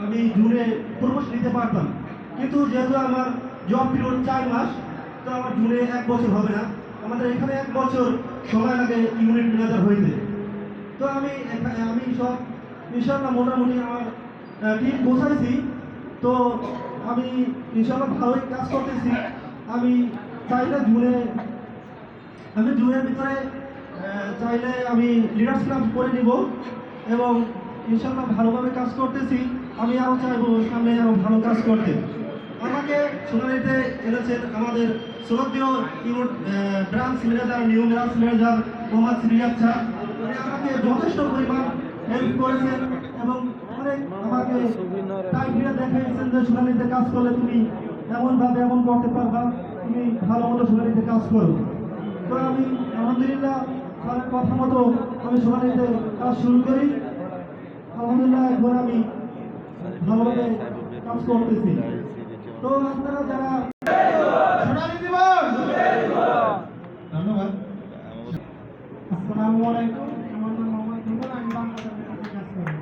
আমি জুনে প্রমোশন নিতে পারতাম, কিন্তু যেহেতু আমার জব পিরিয়ড 4 মাস, তো আমার জুনে 1 বছর হবে না। আমাদের এখানে 1 বছর সময় লাগে ইউনিট ম্যানেজার হইতে। তো আমি সব ইনশাআল্লাহ মোটামুটি আমার টিম গোছাইছি। তো আমি ইনশাআল্লাহ ভালোই কাজ করতেছি। আমি চাইলে জুনের ভিতরে চাইলে আমি লিডারশিপ করে নিব এবং ইনশাআল্লাহ ভালোভাবে কাজ করতেছি। আমি আরও চাইবো সামনে আরও ভালো কাজ করতে। আমাকে সোনালীতে এনেছেন আমাদের শ্রদ্ধেয় unit branch manager, new branch manager Mohammad Siraj sir. উনি আমাকে যথেষ্ট পরিমাণ হেল্প করেছেন এবং অনেক আমাকে টাইমটা দেখাইছেন যে সোনালীতে কাজ করলে তুমি এমনভাবে এমন করতে পারবা, তুমি ভালো মতো সোনালীতে কাজ করো। তো আমি আলহামদুলিল্লাহ স্যারের কথা মতো আমি সোনালীতে কাজ শুরু করি। আলহামদুলিল্লাহ এখন আমি ভালোভাবে কাজ করতেছি। তো আপনারা যারা সোনালী দিবস, ধন্যবাদ। আসসালামু আলাইকুম, আমার নাম মোহাম্মদ রুবেল, আমি বাংলাদেশের কাছে কাজ করি।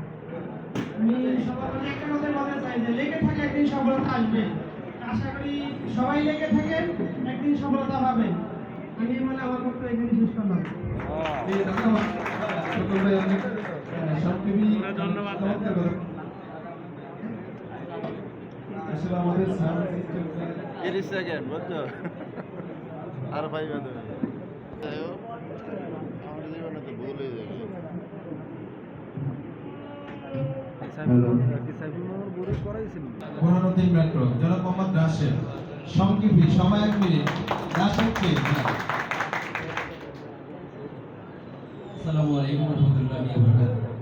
আমি সবার একটা কথা বলতে চাই যে লেগে থাকে একদিন সফলতা আসবে। আশা করি সবাই লেগে থাকেন, একদিন সফলতা পাবেন। আমি মানে আমার বক্তব্য এখানে শেষ করলাম। ধন্যবাদ সকল ভাই, অনেক সংক্ষেপী ধন্যবাদ। আসলে আমাদের সাউন্ড সিস্টেম 30 সেকেন্ড বুঝছো আর পাইবে তুমি আমার জীবনে তো ভুল হয়ে যাবে। পুরানদী মেট্রো জনাব মোহাম্মদ রাশেদ, সংক্ষেপী সময় 1 মিনিট। রাশেদকে আসসালামু আলাইকুম ওয়া রাহমাতুল্লাহি ওয়া বারাকাতুহু।